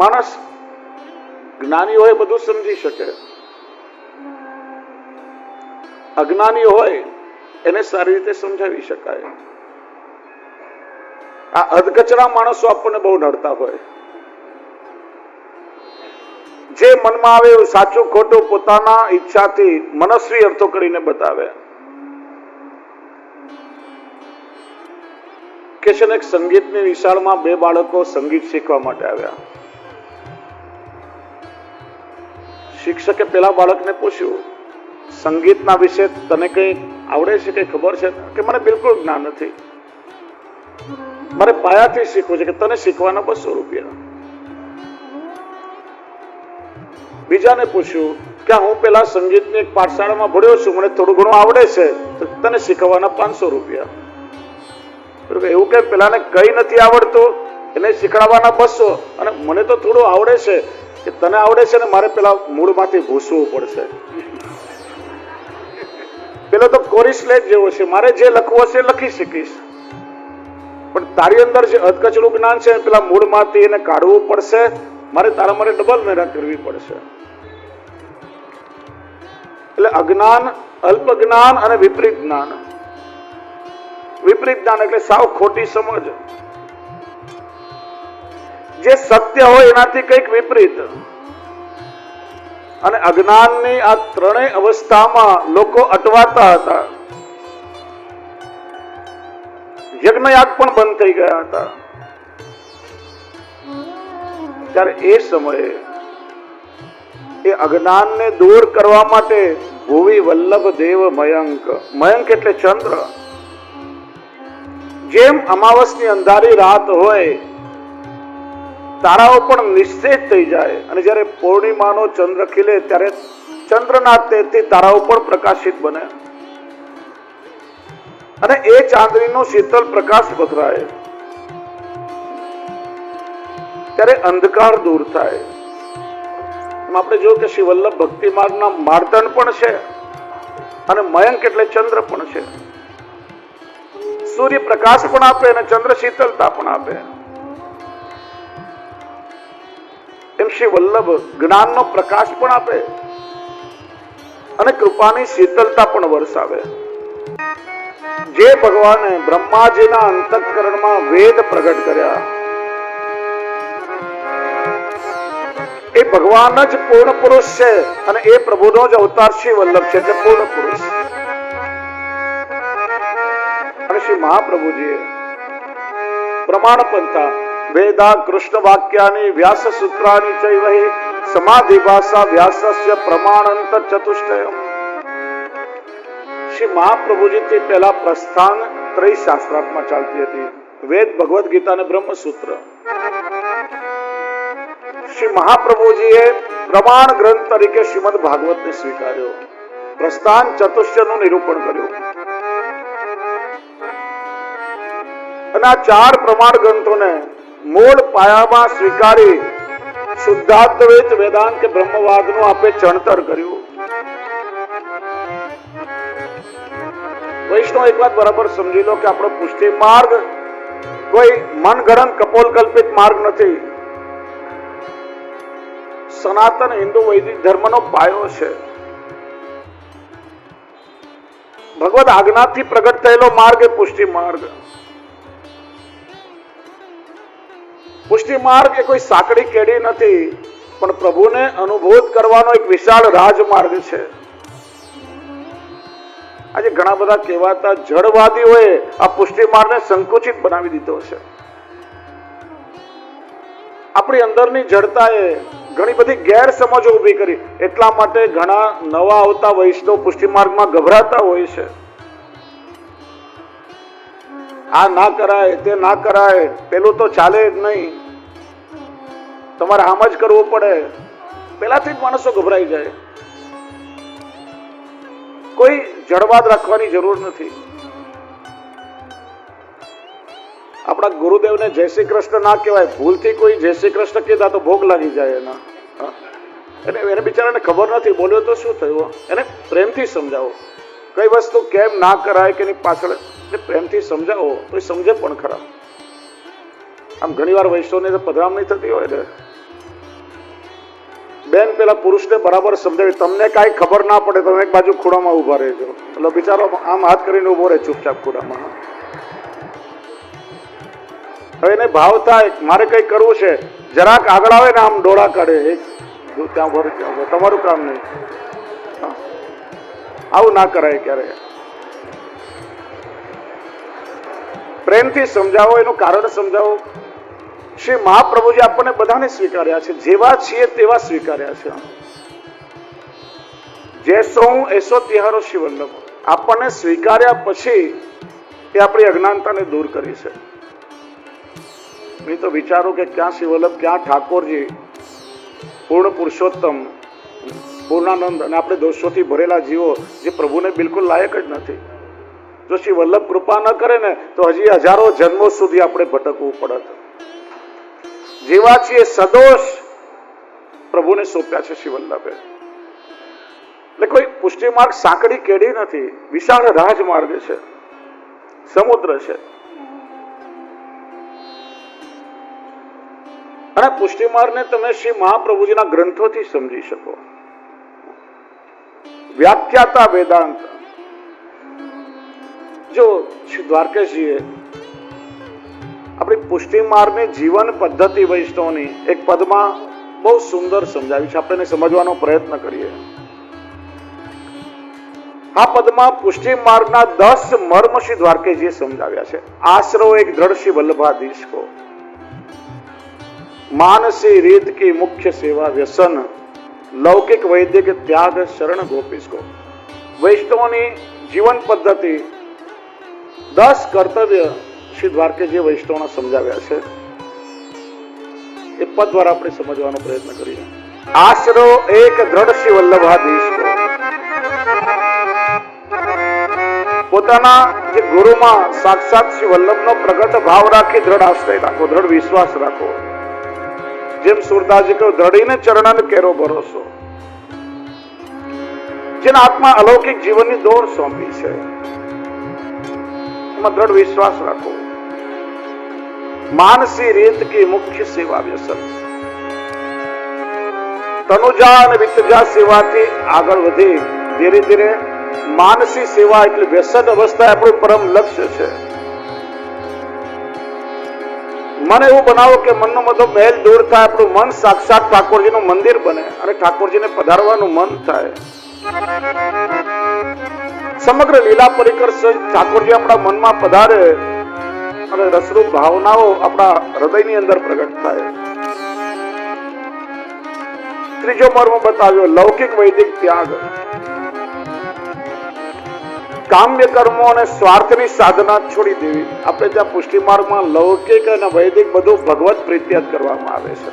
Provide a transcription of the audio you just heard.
માણસ જ્ઞાની હોય બધું સમજી શકે, અજ્ઞાની હોય એને સારી રીતે સમજાવી શકાય. આ અધકચરા માણસો આપણને બહુ નડતા હોય. જે મનમાં આવે એવું સાચું ખોટું પોતાના ઈચ્છાથી મનસ્વી અર્થો કરીને બતાવે. કે છે ને, એક સંગીતની નિશાળમાં બે બાળકો સંગીત શીખવા માટે આવ્યા. શિક્ષકે પેલા બાળકને પૂછ્યું, સંગીતના વિશે તને કઈ આવડે છે, કઈ ખબર છે? કે મને બિલકુલ જ્ઞાન નથી, મારે પાયાથી શીખવું છે. કે તને શીખવાના 200 રૂપિયા. બીજાને પૂછ્યું કે હું પેલા સંગીતની એક પાઠશાળામાં ભણ્યો છું, મને થોડું ઘણું આવડે છે, તો તને શીખવાના 500 રૂપિયા. એવું કે પેલાને કઈ નથી આવડતું, એને શીખવાડવાના 200, અને મને તો થોડું આવડે છે, કે તને આવડે છે ને મારે પેલા મૂળમાંથી ભૂસવું પડશે. પેલો તો કોરિસલેટ જેવો છે, મારે જે લખવું હશે લખી શકીશ, પણ તારી અંદર જે અધકચરું જ્ઞાન છે પેલા મૂળમાંથી એને કાઢવું પડશે, મારે તારા માટે ડબલ મહેનત કરવી પડશે. એટલે અજ્ઞાન, અલ્પ જ્ઞાન અને વિપરીત જ્ઞાન. વિપરીત જ્ઞાન એટલે સાવ ખોટી સમજ, જે સત્ય હોય એનાથી કંઈક વિપરીત. અને અજ્ઞાનની આ ત્રણેય અવસ્થામાં લોકો અટવાતા હતા. યજ્ઞયાગ પણ બંધ થઈ ગયા હતા. ત્યારે એ સમયે એ અજ્ઞાનને દૂર કરવા માટે ભુવિ વલ્લભ દેવ મયંક, મયંક એટલે ચંદ્ર, જેમ અમાવસની અંધારી રાત હોય તારાઓ પણ નિશ્ચિત થઈ જાય, અને જ્યારે પૂર્ણિમાનો ચંદ્ર ખીલે ત્યારે ચંદ્રના તેજથી તારાઓ પણ પ્રકાશિત બને, અને એ ચાંદનીનો શીતળ પ્રકાશ પથરાય ત્યારે અંધકાર દૂર થાય. આપણે જોયું કે શ્રી વલ્લભ ભક્તિ માર્ગના માર્તંડ પણ છે, અને મયંક એટલે ચંદ્ર પણ છે. સૂર્ય પ્રકાશ પણ આપે અને ચંદ્ર શીતળતા પણ આપે. એમ શ્રી વલ્લભ જ્ઞાનનો પ્રકાશ પણ આપે અને કૃપાની શીતળતા પણ વરસાવે. જે ભગવાને બ્રહ્માજીના અંતઃકરણમાં વેદ પ્રગટ કર્યા, એ ભગવાન જ પૂર્ણ પુરુષ છે, અને એ પ્રભુનો જ અવતાર શ્રી વલ્લભ છે, એટલે પૂર્ણ પુરુષ. અને શ્રી મહાપ્રભુજીએ પ્રમાણ પંથા વેદા કૃષ્ણ વાક્યાની વ્યાસ સૂત્રાની ચૈવ સમાધિ ભાષા વ્યાસસ્ય પ્રમાણંત ચતુષ્ટયમ. શ્રી મહાપ્રભુજીથી પહેલા પ્રસ્થાન ત્રય શાસ્ત્રાર્થમાં ચાલતી હતી, વેદ, ભગવદ ગીતા અને બ્રહ્મસૂત્ર. શ્રી મહાપ્રભુજીએ પ્રમાણ ગ્રંથ તરીકે શ્રીમદ ભાગવતને સ્વીકાર્યો, પ્રસ્થાન ચતુષ્ટયનું નિરૂપણ કર્યું, અને આ 4 પ્રમાણ ગ્રંથોને મૂળ પાયામાં સ્વીકારી શુદ્ધાદ્વૈત વેદાંત કે બ્રહ્મવાદનું આપે ચણતર કર્યું. વૈષ્ણવ એક વાત બરાબર સમજી લો કે આપણો પુષ્ટિ માર્ગ કોઈ મનગણન કપોલકલ્પિત માર્ગ નથી. સનાતન હિન્દુ વૈદિક ધર્મનો પાયો છે. ભગવદ આજ્ઞાથી પ્રગટ થયેલો માર્ગ એ પુષ્ટિ માર્ગ. પુષ્ટિ માર્ગ એ કોઈ સાંકડી કેડી નથી, પણ પ્રભુને અનુભૂત કરવાનો એક વિશાળ રાજમાર્ગ છે. આજે ઘણા બધા કહેવાતા જડવાદીઓએ આ પુષ્ટિ માર્ગને સંકુચિત બનાવી દીધો છે. આપણી અંદરની જડતાએ ઘણી બધી ગેરસમજો ઊભી કરી. એટલા માટે ઘણા નવા આવતા વૈષ્ણવ પુષ્ટિ માર્ગમાં ગભરાતા હોય છે. આ ના કરાય, તે ના કરાય, પેલું તો ચાલે જ નહીં, તમારે આમ જ કરવું પડે. પેલાથી જ માણસો ગભરાઈ જાય. કોઈ જડવાદ રાખવાની જરૂર નથી. આપણા ગુરુદેવને જય શ્રી કૃષ્ણ ના કહેવાય, ભૂલથી કોઈ જય શ્રી કૃષ્ણ કીધા તો ભોગ લાગી જાય એના. એને બિચારાને ખબર નથી, બોલ્યો તો શું થયું. એને પ્રેમથી સમજાવો કઈ વસ્તુ કેમ ના કરાય કે એની પાછળ પ્રેમથી સમજાવો તો એ સમજે પણ ખરા. આમ ઘણી વાર વૈષ્ણવને પધરામણી થતી હોય ને, બેન પેલા પુરુષને બરાબર સમજાવી, તમને કાંઈ ખબર ના પડે તમે એક બાજુ ખૂણામાં ઉભા રહેજો. એટલે બિચારો આમ હાથ કરીને ઉભો રહે ચૂપચાપ ખૂણામાં. હવે એને ભાવ થાય મારે કઈ કરવું છે, જરાક આગળ આવે ને આમ ડોળા કાઢે, ત્યાં ઉભો તમારું કામ નહીં. આવું ના કરાય ક્યારે. પ્રેમથી સમજાવો, એનું કારણ સમજાવો. શ્રી મહાપ્રભુજી આપણને બધાને સ્વીકાર્યા છે, જેવા છીએ તેવા સ્વીકાર્યા છે. જેસો હું એસો તિહારો શ્રી વલ્લભ. આપણને સ્વીકાર્યા પછી એ આપણી અજ્ઞાનતાને દૂર કરી છે. મેં તો વિચારું કે ક્યાં શ્રી વલ્લભ, ક્યાં ઠાકોરજી, પૂર્ણ પુરુષોત્તમ, પૂર્ણાનંદ, અને આપણે દોષોથી ભરેલા જીવો જે પ્રભુને બિલકુલ લાયક જ નથી. જો શ્રી વલ્લભ કૃપા ન કરે ને તો હજી હજારો જન્મો સુધી આપણે ભટકવું પડત. જેવા છીએ સદોષ પ્રભુને સોંપ્યા છે શ્રી વલ્લભે. એટલે કોઈ પુષ્ટિ માર્ગ સાંકડી કેડી નથી, વિશાળ રાજમાર્ગ છે, સમુદ્ર છે. અને પુષ્ટિ માર્ગને તમે શ્રી મહાપ્રભુજીના ગ્રંથોથી સમજી શકો. વ્યાખ્યાતા વેદાંત. જો શ્રી દ્વારકેશજીએ આપણી પુષ્ટિ માર્ગની જીવન પદ્ધતિ વૈષ્ણવની એક પદમાં બહુ સુંદર સમજાવી છે. આપણે એને સમજવાનો પ્રયત્ન કરીએ. આ પદમાં પુષ્ટિ માર્ગના 10 મર્મ શ્રી દ્વારકેશજીએ સમજાવ્યા છે. આશરો એક દ્રઢ શ્રી વલ્લભાધીશ કો, मानसी रीत की मुख्य सेवा व्यसन, लौकिक वैदिक त्याग शरण गोपीस को. वैष्णवोनी जीवन पद्धति 10 कर्तव्य श्री દ્વારકેજી વૈષ્ણવના સમજાવ્યા છે. એ પદ દ્વારા આપણે સમજવાનો પ્રયત્ન કરીએ. આશરો એક દ્રઢ શ્રી વલ્લભાધીશ કો. પોતાના જે ગુરુમાં સાક્ષાત શ્રી વલ્લભનો પ્રગટ ભાવ રાખી દ્રઢ આશ્રય રાખો, દ્રઢ વિશ્વાસ રાખો. જેમ સુરદાસજી કહ્યું, દ્રઢીને ચરણન કેરો ભરોસો. જેના આત્મા અલૌકિક જીવનની દોર સોંપી છે એમાં દ્રઢ વિશ્વાસ રાખો. માનસી રીત કી મુખ્ય સેવા વ્યસન. તનુજા અને વિત્તજા સેવાથી આગળ વધી ધીરે ધીરે માનસી સેવા એટલે વ્યસન અવસ્થા આપણું પરમ લક્ષ્ય છે. મન એવું બનાવો કે મનનો બધો મેલ દૂર થાય, આપણું મન સાક્ષાત ઠાકોરજીનું મંદિર બને અને ઠાકોરજીને પધારવાનું મન થાય. સમગ્ર લીલા પરિકર ઠાકોરજી આપણા મનમાં પધારે અને રસરૂપ ભાવનાઓ આપણા હૃદયની અંદર પ્રગટ થાય. ત્રીજો મર્મ બતાવ્યો, લૌકિક વૈદિક ત્યાગ. કામ્ય કર્મો અને સ્વાર્થની સાધના છોડી દેવી. આપણે ત્યાં પુષ્ટિ માર્ગમાં લૌકિક અને વૈદિક બધું ભગવત પ્રીત્ય કરવામાં આવે છે.